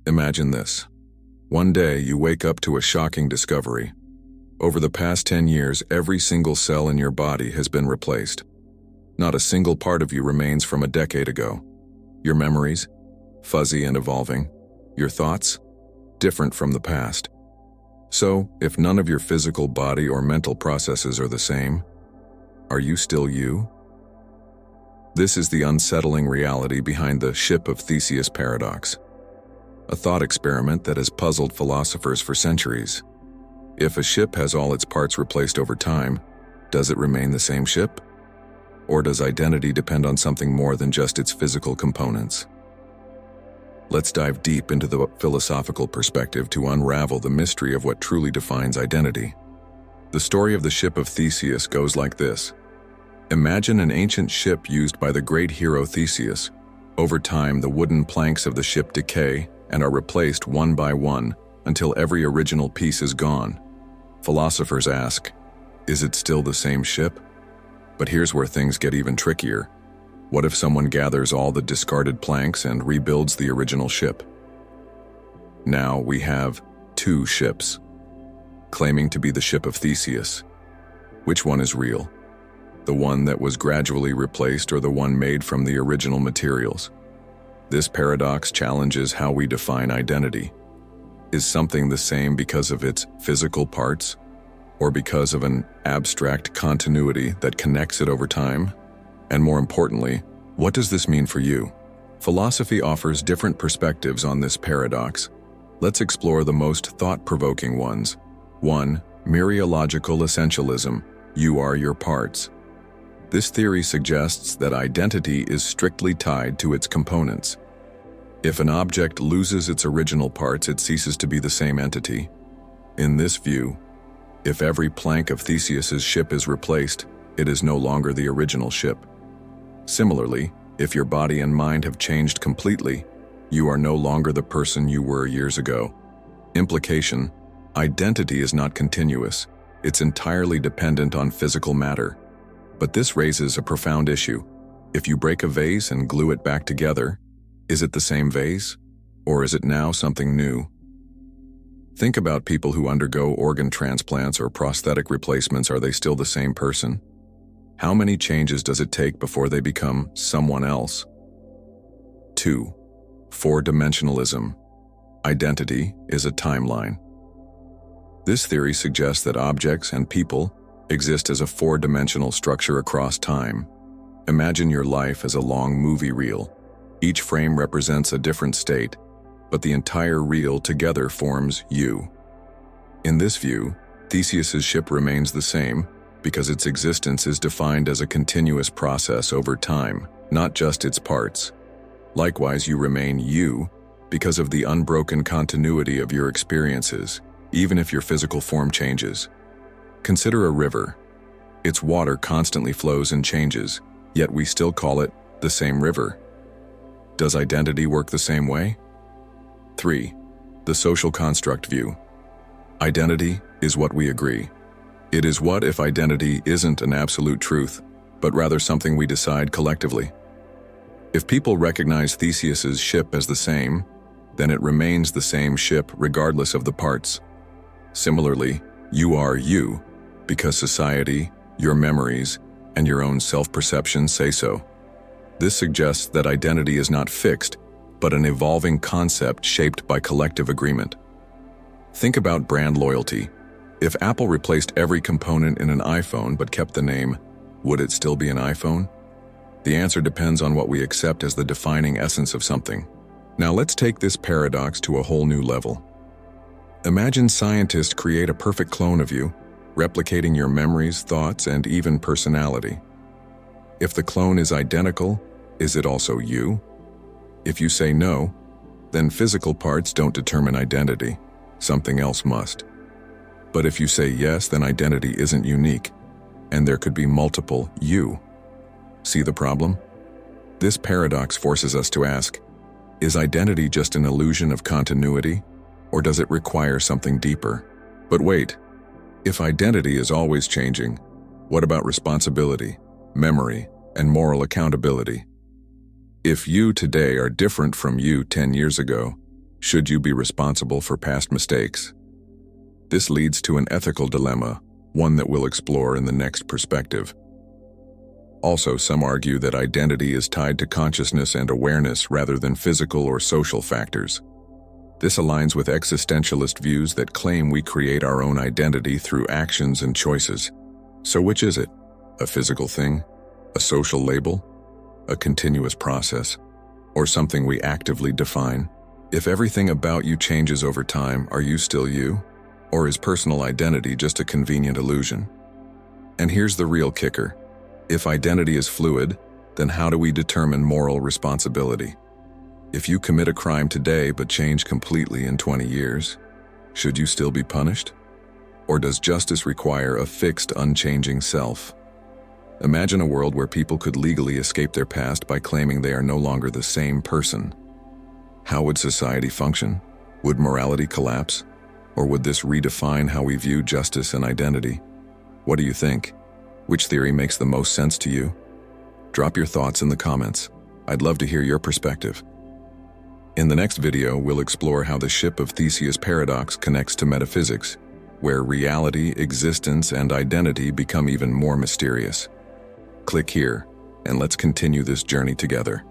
Imagine this. One day, you wake up to a shocking discovery. Over the past 10 years, every single cell in your body has been replaced. Not a single part of you remains from a decade ago. Your memories, fuzzy and evolving. Your thoughts, different from the past. So, if none of your physical body or mental processes are the same, are you still you? This is the unsettling reality behind the Ship of Theseus Paradox, a thought experiment that has puzzled philosophers for centuries. If a ship has all its parts replaced over time, does it remain the same ship? Or does identity depend on something more than just its physical components? Let's dive deep into the philosophical perspective to unravel the mystery of what truly defines identity. The story of the Ship of Theseus goes like this. Imagine an ancient ship used by the great hero Theseus. Over time, the wooden planks of the ship decay and are replaced one by one until every original piece is gone. Philosophers ask, is it still the same ship? But here's where things get even trickier. What if someone gathers all the discarded planks and rebuilds the original ship? Now we have two ships, claiming to be the Ship of Theseus. Which one is real? The one that was gradually replaced or the one made from the original materials? This paradox challenges how we define identity. Is something the same because of its physical parts, or because of an abstract continuity that connects it over time? And more importantly, what does this mean for you? Philosophy offers different perspectives on this paradox. Let's explore the most thought-provoking ones. 1. Mereological essentialism. You are your parts. This theory suggests that identity is strictly tied to its components. If an object loses its original parts, it ceases to be the same entity. In this view, if every plank of Theseus's ship is replaced, it is no longer the original ship. Similarly, if your body and mind have changed completely, you are no longer the person you were years ago. Implication: identity is not continuous. It's entirely dependent on physical matter. But this raises a profound issue. If you break a vase and glue it back together, is it the same vase? Or is it now something new? Think about people who undergo organ transplants or prosthetic replacements. Are they still the same person? How many changes does it take before they become someone else? 2. Four-dimensionalism. Identity is a timeline. This theory suggests that objects and people exist as a four-dimensional structure across time. Imagine your life as a long movie reel. Each frame represents a different state, but the entire reel together forms you. In this view, Theseus's ship remains the same because its existence is defined as a continuous process over time, not just its parts. Likewise, you remain you because of the unbroken continuity of your experiences, even if your physical form changes. Consider a river. Its water constantly flows and changes, yet we still call it the same river. Does identity work the same way? 3. The social construct view. Identity is what we agree. It is what if identity isn't an absolute truth, but rather something we decide collectively. If people recognize Theseus's ship as the same, then it remains the same ship regardless of the parts. Similarly, you are you because society, your memories, and your own self-perception say so. This suggests that identity is not fixed, but an evolving concept shaped by collective agreement. Think about brand loyalty. If Apple replaced every component in an iPhone but kept the name, would it still be an iPhone? The answer depends on what we accept as the defining essence of something. Now let's take this paradox to a whole new level. Imagine scientists create a perfect clone of you, replicating your memories, thoughts, and even personality. If the clone is identical, is it also you? If you say no, then physical parts don't determine identity. Something else must. But if you say yes, then identity isn't unique, and there could be multiple you. See the problem? This paradox forces us to ask, is identity just an illusion of continuity, or does it require something deeper? But wait, if identity is always changing, what about responsibility, memory, and moral accountability? If you today are different from you 10 years ago, Should you be responsible for past mistakes? This leads to an ethical dilemma, one that we'll explore in the next perspective. Also, some argue that identity is tied to consciousness and awareness rather than physical or social factors. This aligns with existentialist views that claim we create our own identity through actions and choices. So which is it? A physical thing? A social label? A continuous process? Or something we actively define? If everything about you changes over time, are you still you? Or is personal identity just a convenient illusion? And here's the real kicker. If identity is fluid, then how do we determine moral responsibility? If you commit a crime today but change completely in 20 years, should you still be punished? Or does justice require a fixed, unchanging self? Imagine a world where people could legally escape their past by claiming they are no longer the same person. How would society function? Would morality collapse? Or would this redefine how we view justice and identity? What do you think? Which theory makes the most sense to you? Drop your thoughts in the comments. I'd love to hear your perspective. In the next video, we'll explore how the Ship of Theseus Paradox connects to metaphysics, where reality, existence, and identity become even more mysterious. Click here, and let's continue this journey together.